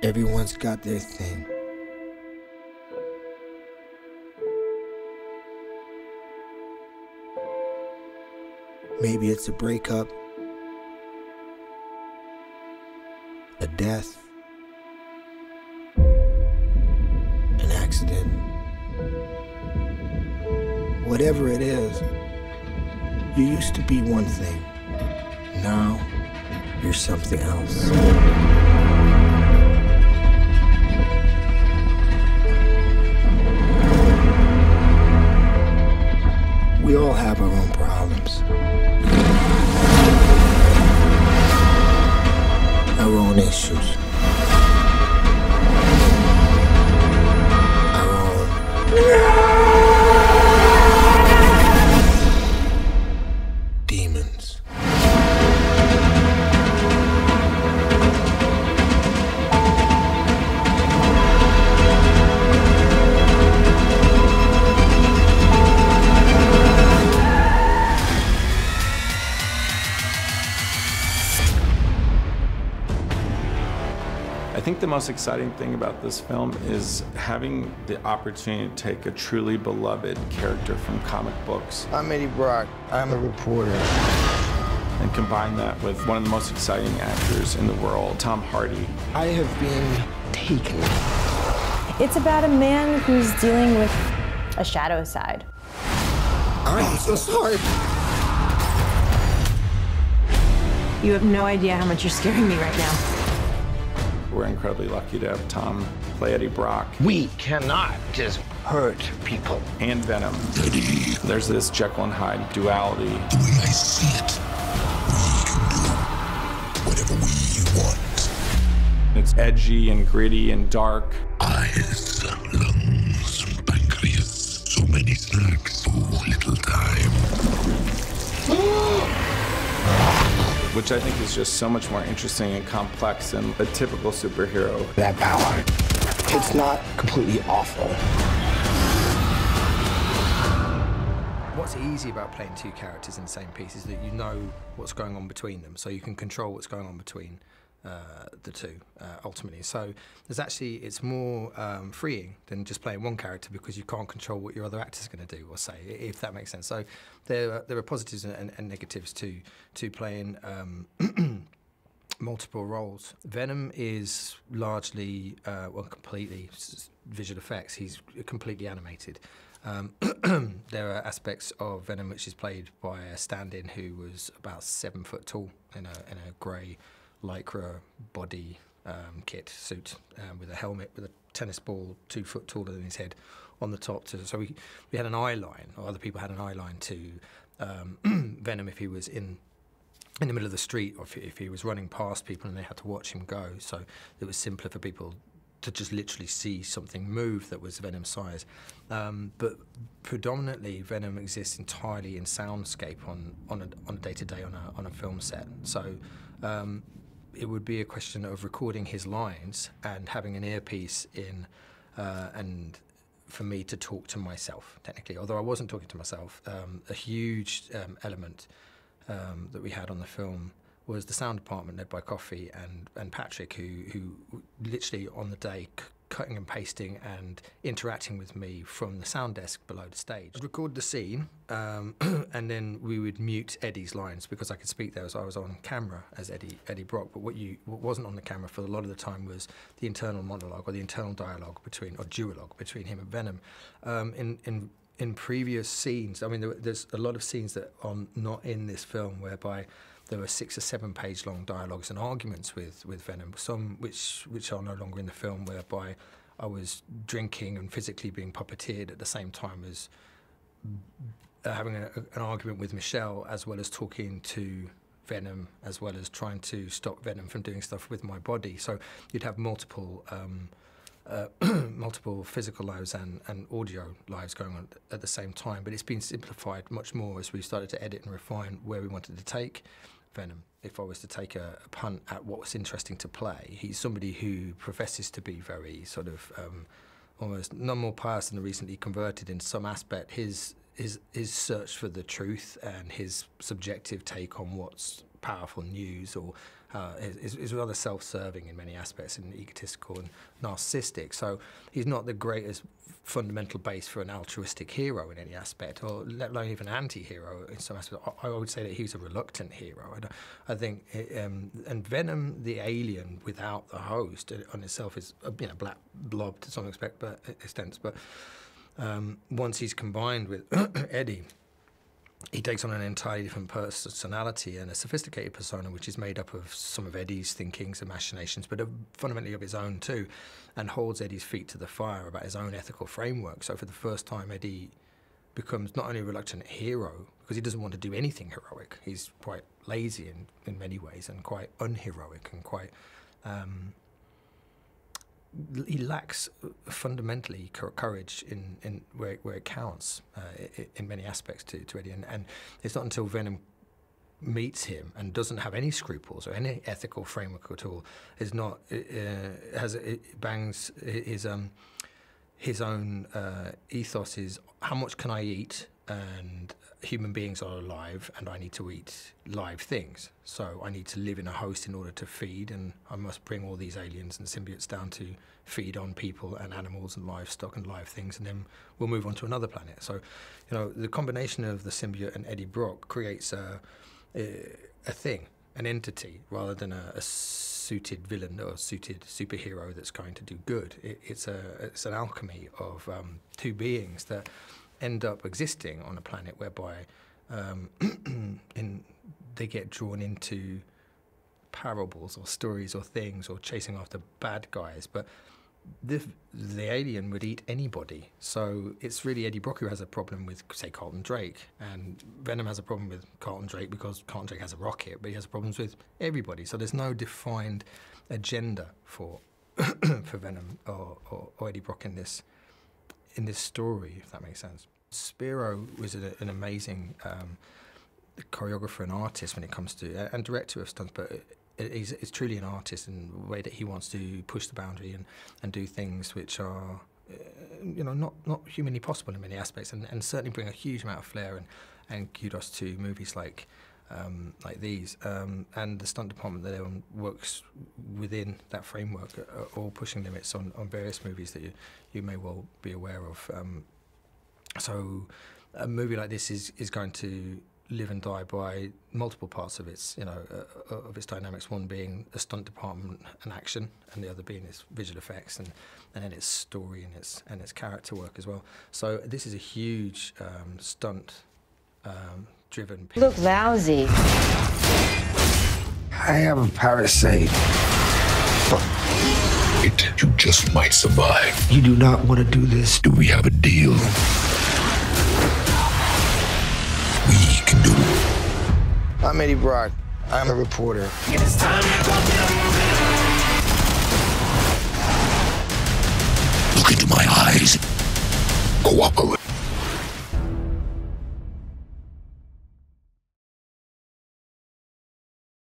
Everyone's got their thing. Maybe it's a breakup, a death, an accident. Whatever it is, you used to be one thing. Now, you're something else. We all have our own problems. Our own issues. Our own demons. I think the most exciting thing about this film is having the opportunity to take a truly beloved character from comic books I'm Eddie Brock. I'm a reporter. and combine that with one of the most exciting actors in the world, Tom Hardy. I have been taken. It's about a man who's dealing with a shadow side. I'm so sorry. You have no idea how much you're scaring me right now. We're incredibly lucky to have Tom play Eddie Brock We cannot just hurt people. and Venom. There's this Jekyll and Hyde duality. The way I see it, we can do whatever we want. It's edgy and gritty and dark. Eyes, lungs, pancreas, so many snacks, so little time. Which I think is just so much more interesting and complex than a typical superhero. That power. It's not completely awful. What's easy about playing two characters in the same piece is that you know what's going on between them, so you can control what's going on between the two, ultimately. So it's more freeing than just playing one character because you can't control what your other actor's going to do or say, if that makes sense. So there are positives and negatives to playing multiple roles. Venom is largely, completely visual effects. He's completely animated. There are aspects of Venom which is played by a stand-in who was about 7 foot tall in a grey lycra body kit suit with a helmet with a tennis ball 2 foot taller than his head on the top. So we had an eye line, or other people had an eye line to Venom if he was in the middle of the street, or if he was running past people and they had to watch him go. So it was simpler for people to just literally see something move that was Venom size. But predominantly, Venom exists entirely in soundscape on a day-to-day on a film set. So it would be a question of recording his lines and having an earpiece in, and for me to talk to myself, technically. Although I wasn't talking to myself, a huge element that we had on the film was the sound department led by Coffey and Patrick, who literally on the day cutting and pasting and interacting with me from the sound desk below the stage. I'd record the scene and then we would mute Eddie's lines because I could speak there as I was on camera as Eddie Brock, but what wasn't on the camera for a lot of the time was the internal monologue or the internal dialogue or duologue between him and Venom. In previous scenes, I mean, there's a lot of scenes that are not in this film whereby there were 6 or 7 page long dialogues and arguments with Venom, some which are no longer in the film, whereby I was drinking and physically being puppeteered at the same time as having an argument with Michelle, as well as talking to Venom, as well as trying to stop Venom from doing stuff with my body. So you'd have multiple physical lives and audio lives going on at the same time, but it's been simplified much more as we started to edit and refine where we wanted to take Venom. If I was to take a punt at what was interesting to play, he's somebody who professes to be very sort of almost none more pious than the recently converted in some aspect. His his search for the truth and his subjective take on what's powerful news, or is rather self-serving in many aspects and egotistical and narcissistic. So he's not the greatest fundamental base for an altruistic hero in any aspect, or let alone even an anti-hero in some aspects. I would say that he's a reluctant hero. I think, and Venom, the alien without the host on itself, is a black blob to some extent, but once he's combined with Eddie, he takes on an entirely different personality and a sophisticated persona, which is made up of some of Eddie's thinkings and machinations, but fundamentally of his own too, and holds Eddie's feet to the fire about his own ethical framework. So for the first time, Eddie becomes not only a reluctant hero, because he doesn't want to do anything heroic. He's quite lazy in many ways, and quite unheroic, and quite... he lacks fundamentally courage in where it counts in many aspects to Eddie, and it's not until Venom meets him and doesn't have any scruples or any ethical framework at all, bangs his own ethos is how much can I eat, and human beings are alive and I need to eat live things. So I need to live in a host in order to feed, and I must bring all these aliens and symbiotes down to feed on people and animals and livestock and live things, and then we'll move on to another planet. So, the combination of the symbiote and Eddie Brock creates a thing, an entity, rather than a suited villain or a suited superhero that's going to do good. It's an alchemy of two beings that end up existing on a planet whereby they get drawn into parables or stories or things, or chasing after bad guys. But the alien would eat anybody. So it's really Eddie Brock who has a problem with, say, Carlton Drake. And Venom has a problem with Carlton Drake because Carlton Drake has a rocket, but he has problems with everybody. So there's no defined agenda for for Venom or Eddie Brock in this story, if that makes sense. Spiro was an amazing choreographer and artist when it comes to, and director of stunts, but he's truly an artist in the way that he wants to push the boundary and do things which are, not humanly possible in many aspects, and certainly bring a huge amount of flair and kudos to movies like these, and the stunt department that works within that framework are all pushing limits on various movies that you may well be aware of. So a movie like this is going to live and die by multiple parts of its dynamics. One being a stunt department and action, and the other being its visual effects and then its story and its character work as well. So this is a huge stunt driven. Look lousy. I have a parasite. You just might survive. You do not want to do this. Do we have a deal? We can do it. I'm Eddie Brock. I'm a reporter. It's time to go down. Look into my eyes. Cooperate.